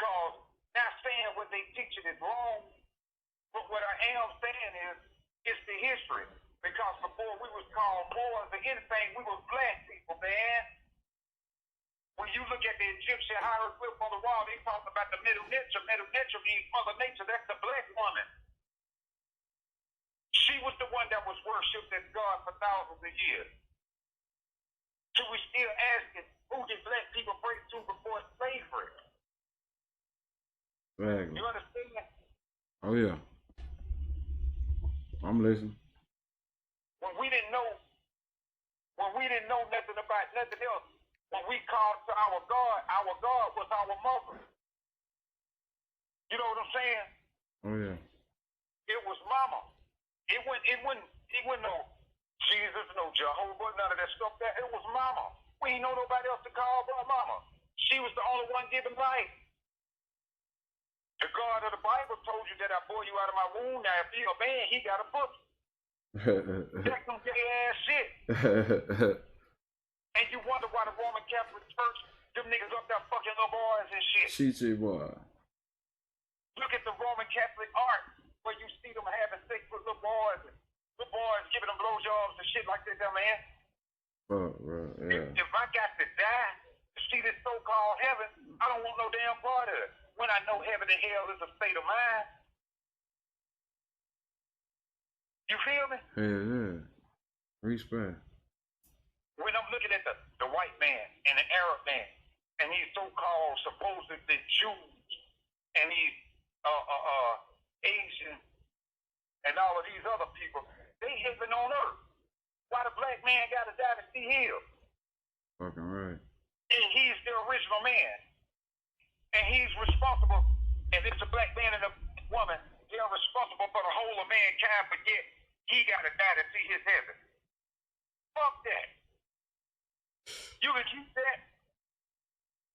Because not saying what they teaching is wrong, but what I am saying is it's the history. Because before we was called Moors or anything, we was black people, man. When you look at the Egyptian hieroglyph on the wall, they talk about the middle nature. Middle nature means Mother Nature. That's the black woman. She was the one that was worshipped as God for thousands of years. So we still asking, who did black people break to before slavery? Right. You understand? Oh yeah. I'm listening. When we didn't know nothing about nothing else, when we called to our God was our mother. You know what I'm saying? Oh yeah. It was mama. It wasn't no Jesus, no Jehovah, none of that stuff. It was mama. We ain't know nobody else to call but mama. She was the only one giving life. The God of the Bible told you that I bore you out of my womb. Now, if he a man, he got a book. That's some gay ass shit. And you wonder why the Roman Catholic Church, them niggas up there fucking little boys and shit. CC boy. Look at the Roman Catholic art where you see them having sex with little boys and little boys giving them blowjobs and shit like that, man. Oh, right, yeah. If I got to die to see this so-called heaven, I don't want no damn part of it. When I know heaven and hell is a state of mind. You feel me? Yeah. Respect. When I'm looking at the white man and the Arab man and these so-called supposedly Jews and these Asian and all of these other people, they living on earth. Why the black man gotta die to see him? Fucking right. And he's the original man. And he's responsible, and it's a black man and a woman, they're responsible for the whole of mankind, but yet he gotta die to see his heaven. Fuck that. You can keep that.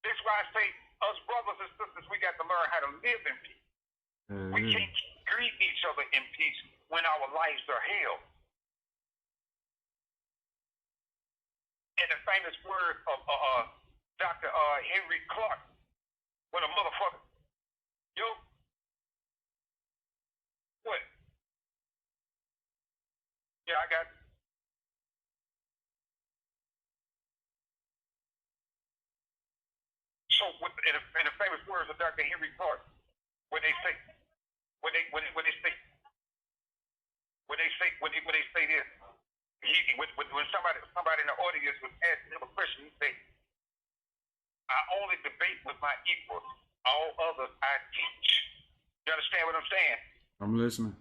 That's why I say, us brothers and sisters, we got to learn how to live in peace. We can't greet each other in peace when our lives are hell. And the famous word of Dr. Henry Clark, when a motherfucker, what? Yeah, I got it. So, in the famous words of Dr. Henry Clark, when they say this, when somebody in the audience was asking him a question, he say, I only debate with my equals. All others I teach. You understand what I'm saying? I'm listening.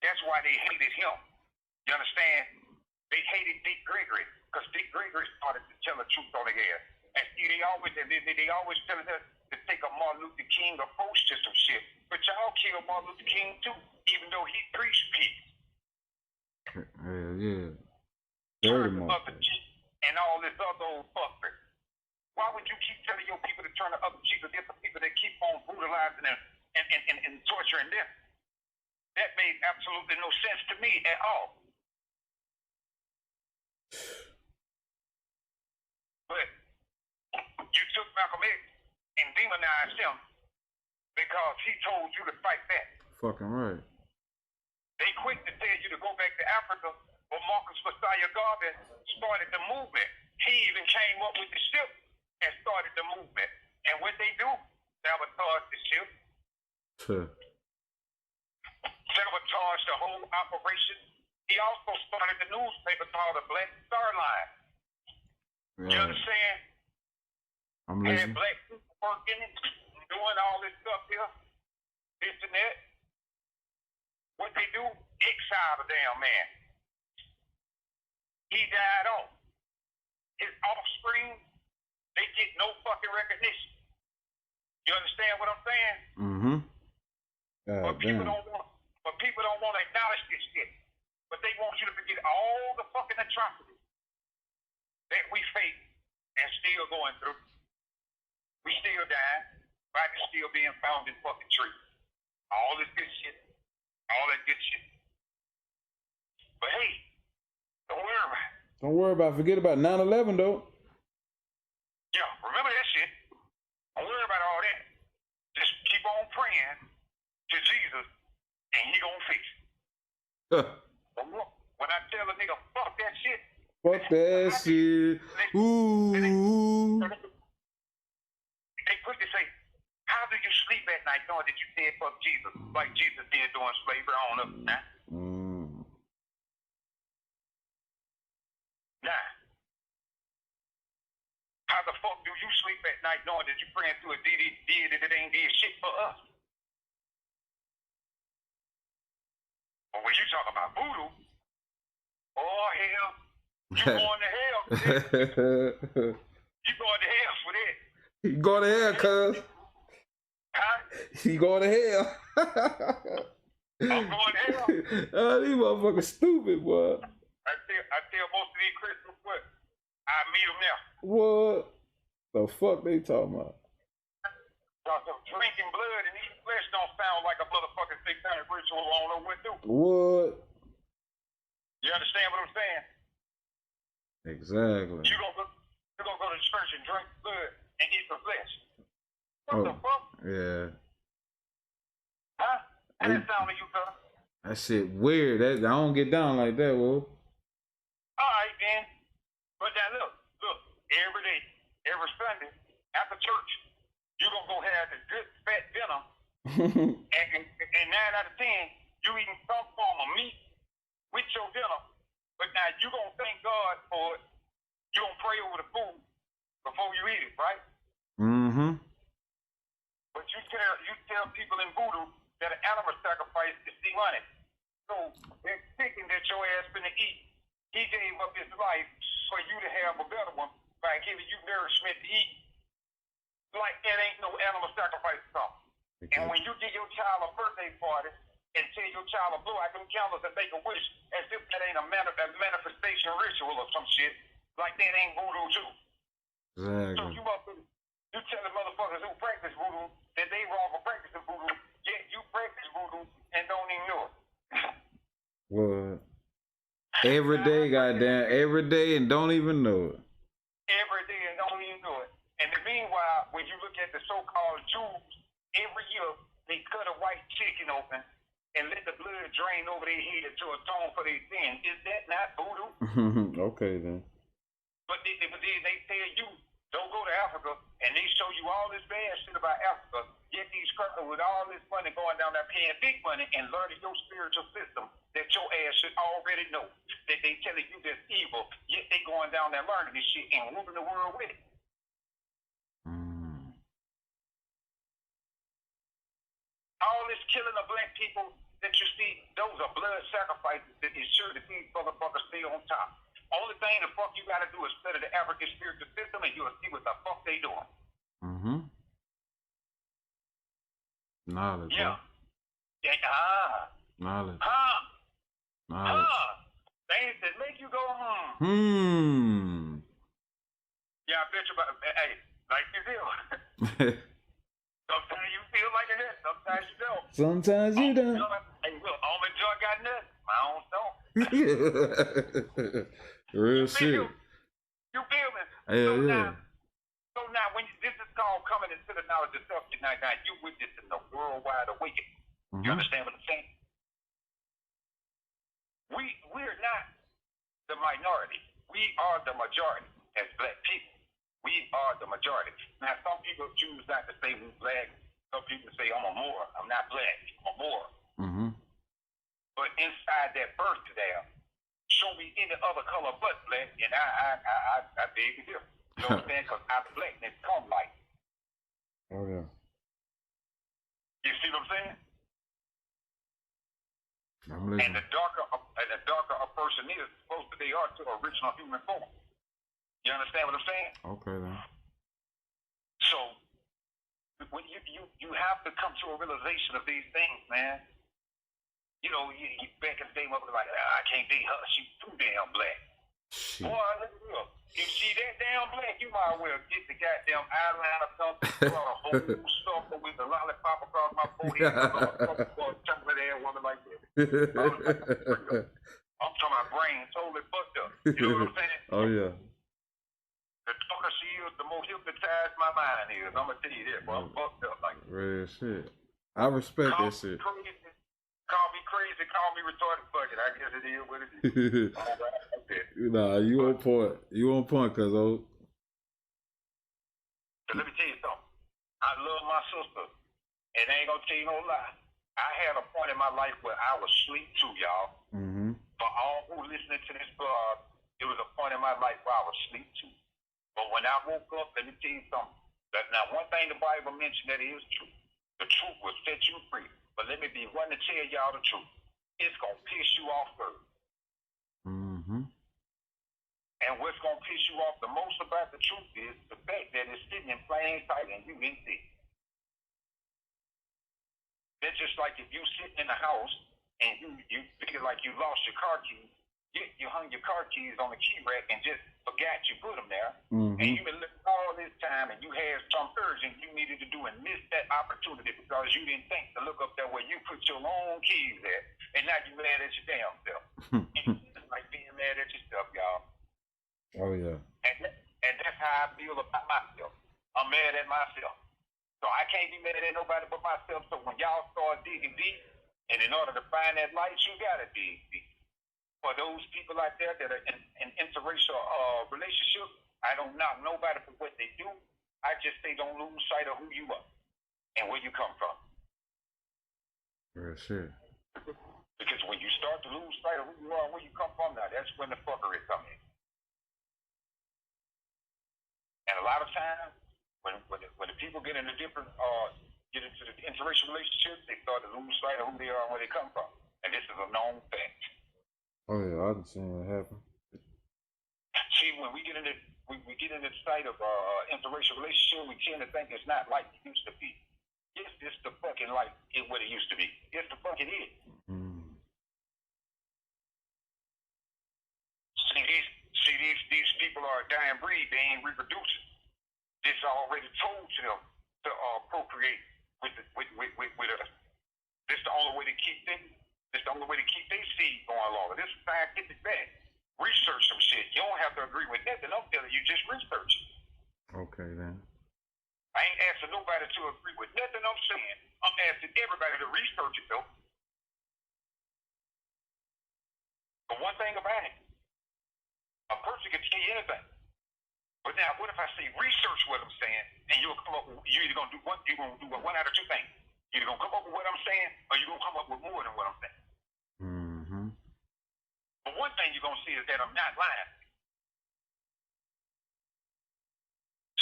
That's why they hated him. You understand? They hated Dick Gregory because Dick Gregory started to tell the truth on the air. And see, they always telling us to take a Martin Luther King approach to some shit. But y'all killed Martin Luther King too, even though he preached peace. Hell yeah. Turn the other cheek and all this other old fuckery. Why would you keep telling your people to turn the other cheek against the people that keep on brutalizing them and torturing them? That made absolutely no sense to me at all. But you took Malcolm X and demonized him because he told you to fight back. Fucking right. They quick to tell you to go back to Africa, but Marcus Messiah Garvey started the movement. He even came up with the ship and started the movement. And what they do, sabotage the ship, sabotage the whole operation. He also started the newspaper called the Black Star Line. You understand? I'm listening. Had black people working and doing all this stuff here, this and that. What they do, exile the damn man. He died off. His offspring, they get no fucking recognition. You understand what I'm saying? Mm-hmm. But people don't want to acknowledge this shit. But they want you to forget all the fucking atrocities that we face and still going through. We still dying. Bodies still being found in fucking trees. All this good shit. All that good shit. But hey, don't worry about it. Don't worry about it. Forget about 9/11 though. Yeah, remember that shit. Don't worry about all that. to Jesus, and he gonna fix it. When I tell a nigga, fuck that shit. Fuck that shit. Ooh. They quick to say, how do you sleep at night knowing that you said fuck Jesus, like Jesus did during slavery on up now? Now, how the fuck do you sleep at night knowing that you're praying to a deity that ain't did shit for us? But when you talk about voodoo, oh hell, you going to hell for that. You going to hell for that. You going to hell, cuz. Huh? You going to hell. I'm going to hell. Oh, these motherfuckers stupid, boy. I tell most of these Christians what, I meet them now. What the fuck they talking about? Drinking blood and eating flesh don't sound like a motherfucking satanic ritual I don't know what do. What? You understand what I'm saying? Exactly. You gonna go to church and drink blood and eat the flesh. What the fuck? Yeah. Huh? How that sound to you, fella? That shit weird. I don't get down like that, Wolf. Alright, then. But now look, every day, every Sunday, after church, you're gonna go have this good fat dinner, and 9 out of 10, you eating some form of meat with your dinner. But now you gonna thank God for it. You gonna pray over the food before you eat it, right? Mm-hmm. But you tell people in voodoo that an animal sacrifice is demonic. So they're thinking that your ass finna eat. He gave up his life for you to have a better one by giving you nourishment to eat. Like that ain't no animal sacrifice song. Okay. And when you give your child a birthday party and tell your child to blow out them candles and make a wish as if that ain't a manifestation ritual or some shit, like that ain't voodoo too. Exactly. So you telling motherfuckers who practice voodoo that they wrong for practicing voodoo, yet you practice voodoo and don't even know it. What? Every day, goddamn, every day and don't even know it. Every day and don't even know it. And meanwhile, when you look at the so-called Jews, every year they cut a white chicken open and let the blood drain over their head to atone for their sin. Is that not voodoo? Okay, then. But they tell you, don't go to Africa, and they show you all this bad shit about Africa, yet these crackers with all this money going down there paying big money and learning your spiritual system that your ass should already know. That they telling you that's evil, yet they going down there learning this shit and moving the world with it. All this killing of black people that you see, those are blood sacrifices that ensure that these motherfuckers stay on top. Only thing the fuck you gotta do is study the African spiritual system and you'll see what the fuck they doing. Knowledge. Yeah. Knowledge. Knowledge. Things that make you go, Yeah, I bet you about, hey, like you feel. Sometimes you feel like it is, sometimes you don't. Sometimes you don't. Hey, look, all my junk got nuts, my own don't. Real shit. You feel me? Yeah. So now, when this is called coming into the knowledge of self, now you witnessing the worldwide awakening. You understand what I'm saying? We're not the minority. We are the majority as black people. We are the majority. Now, some people choose not to say we're black. Some people say I'm a Moor. I'm not black. I'm a Moor. But inside that birth there, show me any other color but black, and I beg to differ. You know what I'm saying? Because our blackness come like. Oh yeah. You see what I'm saying? I'm listening. And the darker a person is, closer they are to original human form. You understand what I'm saying? Okay then. So when you have to come to a realization of these things, man. You know, you back in the day, mother like, I can't date her. She's too damn black. Shit. Boy, look at her. If she that damn black, you might as well get the goddamn eyeliner something, draw a whole stuff with the lollipop across my forehead. Chocolate ass woman like that. I'm talking about brain totally fucked up. You know what I'm saying? Oh yeah. The darker she is, the more hypnotized my mind is. I'm gonna tell you that, bro. I'm fucked up like that. Real shit. I respect Call that me shit. crazy, call me retarded. Fuck it. I guess it is what it is. All right, that's it. Nah, you But on point. You on point, cuz oh. let me tell you something. I love my sister, and I ain't gonna tell you no lie. I had a point in my life where I was asleep too, y'all. Mm-hmm. For all who listening to this blog, it was a point in my life where I was asleep too. But when I woke up, let me tell you something. Now, one thing the Bible mentioned that is true. The truth will set you free. But let me be one to tell y'all the truth. It's gonna piss you off first. Mm-hmm. And what's gonna piss you off the most about the truth is the fact that it's sitting in plain sight and you didn't see it. That's just like if you sitting in the house and you feel like you lost your car keys, you hung your car keys on the key rack and just forgot you put them there. Mm-hmm. And you've been looking all this time and you had some urgent you needed to do and missed that opportunity because you didn't think to look up there where you put your own keys at. And now you mad at your damn self. It's like being mad at yourself, y'all. Oh yeah. And that's how I feel about myself. I'm mad at myself. So I can't be mad at nobody but myself. So when y'all start digging deep, and in order to find that light, you gotta dig deep. For those people out there that are in interracial relationships, I don't knock nobody for what they do. I just say don't lose sight of who you are and where you come from. Real shit. Because when you start to lose sight of who you are and where you come from, now that's when the fuckery comes in. And a lot of times, when the people get into different get into the interracial relationships, they start to lose sight of who they are and where they come from. And this is a known fact. Oh yeah, I done seen it happen. See, when we get into the sight of interracial relationship, we tend to think it's not like it used to be. Yes, it's the fucking like what it used to be. Yes, the fuck it is. Mm. These people are a dying breed. They ain't reproducing. This already told to them to procreate with us. This the only way to keep them. This the only way to keep their seed going longer. This is scientific fact. Research some shit. You don't have to agree with nothing I'm telling you. Just research. Okay then. I ain't asking nobody to agree with nothing I'm saying. I'm asking everybody to research it though. But one thing about it, a person can tell you anything. But now, what if I say research what I'm saying, and you'll come up with, you're either gonna do one, you're gonna do one out of two things. You're gonna come up with what I'm saying, or you're gonna come up with more than what I'm saying. Mm-hmm. But one thing you're gonna see is that I'm not lying.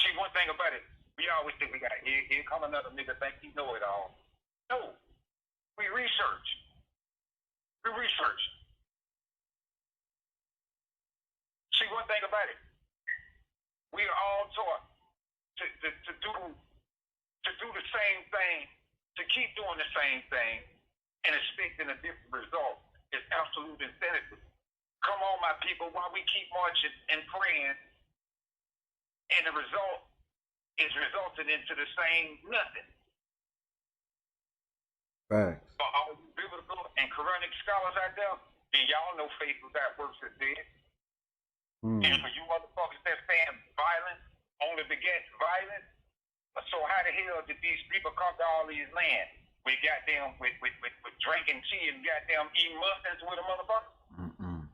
See, one thing about it, we always think we got here come another nigga think he know it all. No, we research. We research. See, one thing about it, we are all taught to do the same thing, to keep doing the same thing, and expecting a different result. It's absolute insanity. Come on, my people, while we keep marching and praying, and the result is resulting into the same nothing. Facts. For all you biblical and Quranic scholars out there, then y'all know faith without works is dead. Mm. And for you motherfuckers that saying violence only begets violence, so how the hell did these people come to all these lands? We goddamn with drinking tea and goddamn eating muffins with a motherfucker? Mm-mm.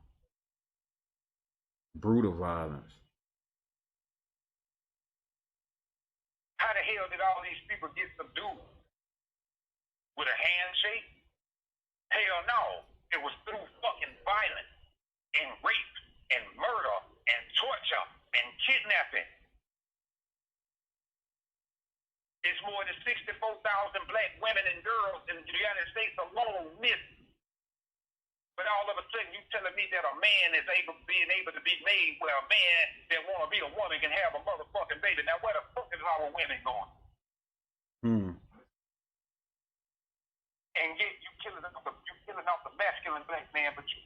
Brutal violence. How the hell did all these people get subdued? With a handshake? Hell no. It was through fucking violence and rape and murder and torture and kidnapping. It's more than 64,000 black women and girls in the United States alone missing. But all of a sudden you telling me that a man is being able to be made where a man that want to be a woman can have a motherfucking baby. Now where the fuck is our women going? Hmm. And yet you killing off the masculine black man, but you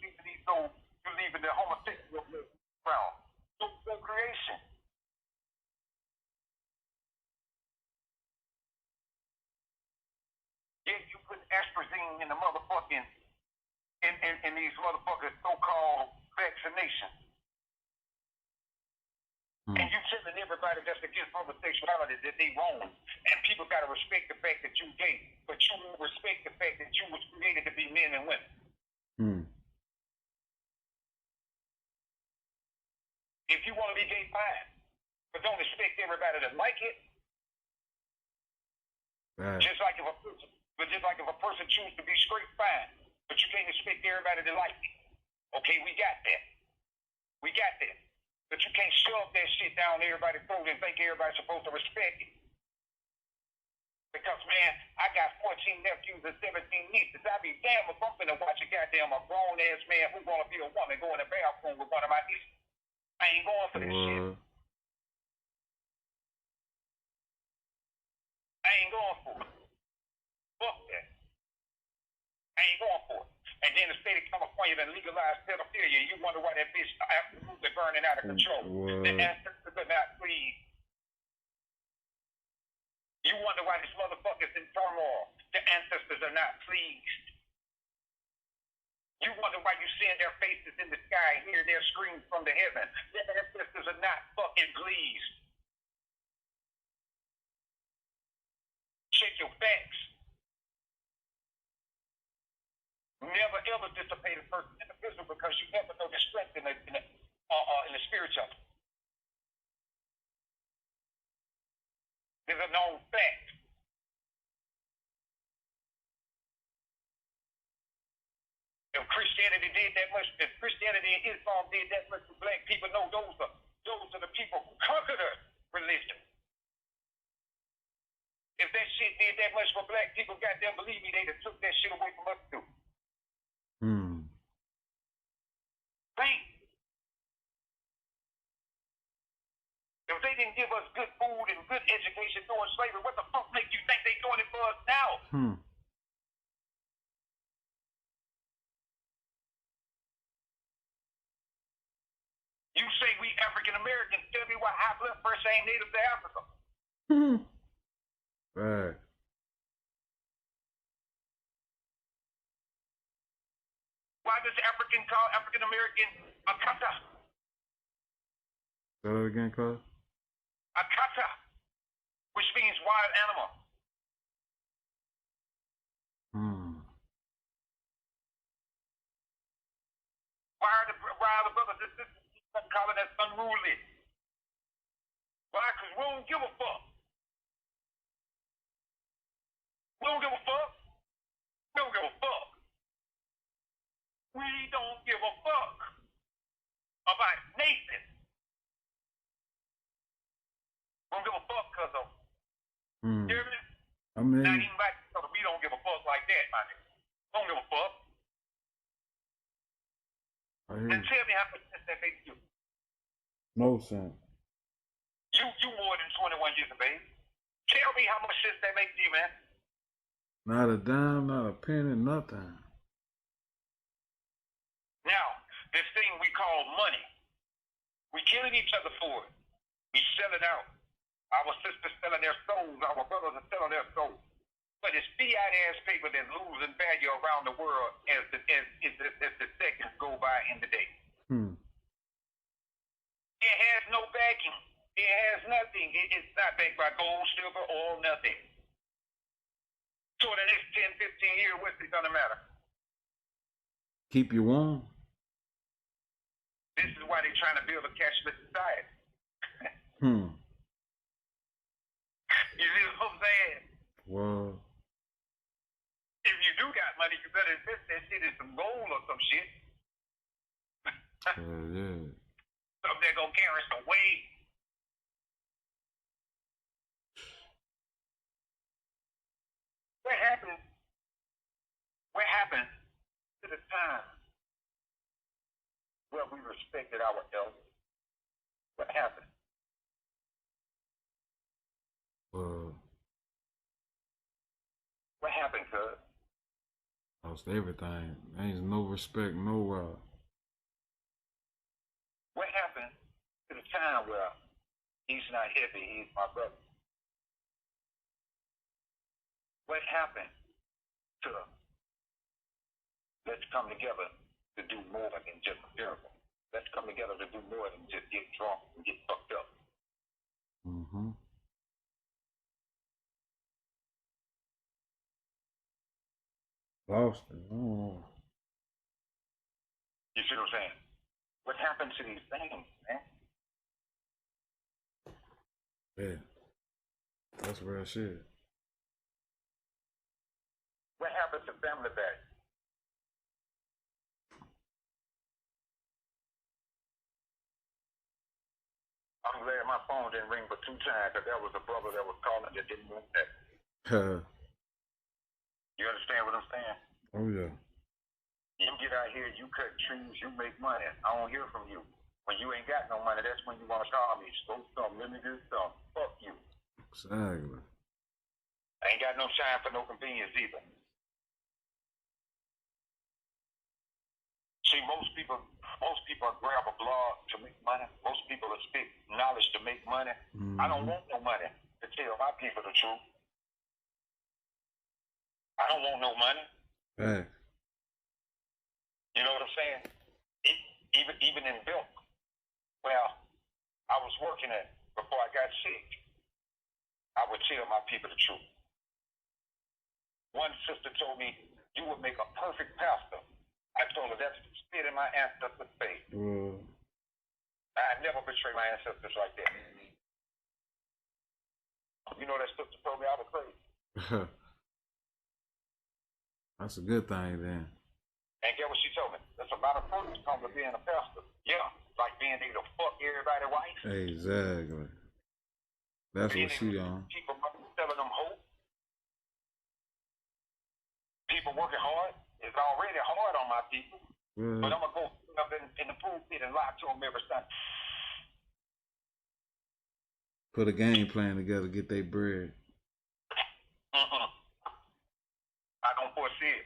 leaving the homosexual around. So creation. Yet you put astrazine in the motherfucking in these motherfuckers so-called vaccinations. And you telling everybody everybody that's against homosexuality that they wrong. And people got to respect the fact that you gay. But you won't respect the fact that you was created to be men and women. Hmm. If you want to be gay, fine. But don't expect everybody to like it. Right. Just like if a person chooses to be straight, fine. But you can't expect everybody to like it. Okay, we got that. We got that. But you can't shove that shit down everybody's throat and think everybody's supposed to respect it. Because, man, I got 14 nephews and 17 nieces. I'd be damn if I'm finna watch a grown-ass man who wanna be a woman go in the bathroom with one of my nieces. I ain't going for this shit. I ain't going for it. Fuck that. I ain't going for it. And then the state of California done legalized pedophilia. You wonder why that bitch absolutely burning out of control. The ancestors are not pleased. You wonder why these motherfuckers in turmoil. The ancestors are not pleased. You wonder why you seeing their faces in the sky, hear their screams from the heaven. The ancestors are not fucking pleased. Check your facts. Never ever dissipate a person in the physical because you never know the strength in the spiritual. There's a known fact. If Christianity did that much, if Christianity and Islam did that much for black people, no, those are the people who conquered us religion. If that shit did that much for black people, goddamn believe me, they'd have took that shit away from us too. Think. If they didn't give us good food and good education during slavery, what the fuck make you think they doing it for us now? You say we African Americans, tell me why high blood pressure ain't native to Africa. Right. Why does African call African American Akata? Say that again, cuz? Akata, which means wild animal. Why are the brothers and sisters keep calling us unruly? Why? Because we don't give a fuck. We don't give a fuck. We don't give a fuck. We don't give a fuck about Nathan. We don't give a fuck, cuzzo. You hear me? I mean, not even like we don't give a fuck like that, my nigga. We don't give a fuck. And tell me how much sense that makes you. No sense. You more than 21 years of age. Tell me how much sense that makes you, man. Not a dime, not a penny, nothing. Now, this thing we call money, we killing each other for it. We sell it out. Our sisters selling their souls. Our brothers are selling their souls. But it's fiat-ass paper that's losing value around the world as the seconds go by in the day. It has no backing. It has nothing. It's not backed by gold, silver, oil, nothing. So in the next 10, 15 years, what's it gonna matter? Keep you warm. This is why they're trying to build a cashless society. You see what I'm saying? Well, if you do got money, you better invest that shit in some gold or some shit. yeah. Something that gonna carry some weight. What happened to the time where we respected our elders? What happened? What happened, cuz? Lost everything. Ain't no respect nowhere. What happened to the time where he's not heavy, he's my brother? What happened to let's come together to do more than just a miracle? Let's come together to do more than just get drunk and get fucked up. Mm-hmm. Boston. Oh. You see what I'm saying? What happened to these things, man? Yeah. That's real shit. What happened to family value? I'm glad my phone didn't ring but 2 times because that was a brother that was calling that didn't want that. You understand what I'm saying? Oh, yeah. You get out here, you cut trees, you make money. I don't hear from you. When you ain't got no money, that's when you want to call me. Spoke something, let me do something. Fuck you. Exactly. I ain't got no time for no convenience either. See, most people grab a blog to make money. Most people will speak knowledge to make money. Mm-hmm. I don't want no money to tell my people the truth. I don't want no money. Hey. You know what I'm saying? Even in Bilk, well, I was working at before I got sick. I would tell my people the truth. One sister told me, "You would make a perfect pastor." I told her that's spit in my ancestors' face. I never betray my ancestors like that. You know that sister told me I was crazy. That's a good thing then. And get what she told me? There's a lot of pros come to being a pastor. Yeah, like being able to fuck everybody's wife. Exactly. That's what she on. People telling them hope. People working hard. It's already hard on my people. But I'm going to go up in the pulpit and lie to them every Sunday. Put a game plan together, get their bread. I don't foresee it.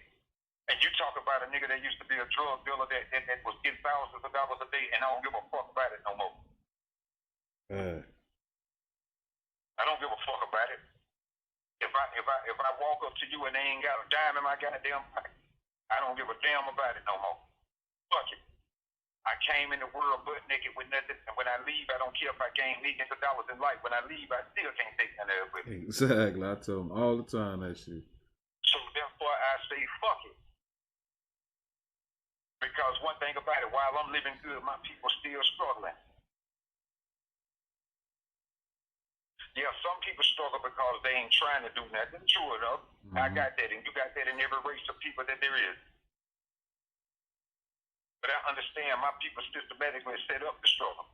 And you talk about a nigga that used to be a drug dealer that was getting thousands of dollars a day, and I don't give a fuck about it no more. I don't give a fuck about it. If I walk up to you and they ain't got a dime in my goddamn pocket, I don't give a damn about it no more. Fuck it. I came in the world butt naked with nothing, and when I leave, I don't care if I gain millions of dollars in life. When I leave, I still can't take none of it with me. Exactly. I tell them all the time that shit. So therefore, I say fuck it. Because one thing about it, while I'm living good, my people still struggling. Yeah, some people struggle because they ain't trying to do nothing. True enough. I got that, and you got that in every race of people that there is. But I understand my people systematically set up the struggle.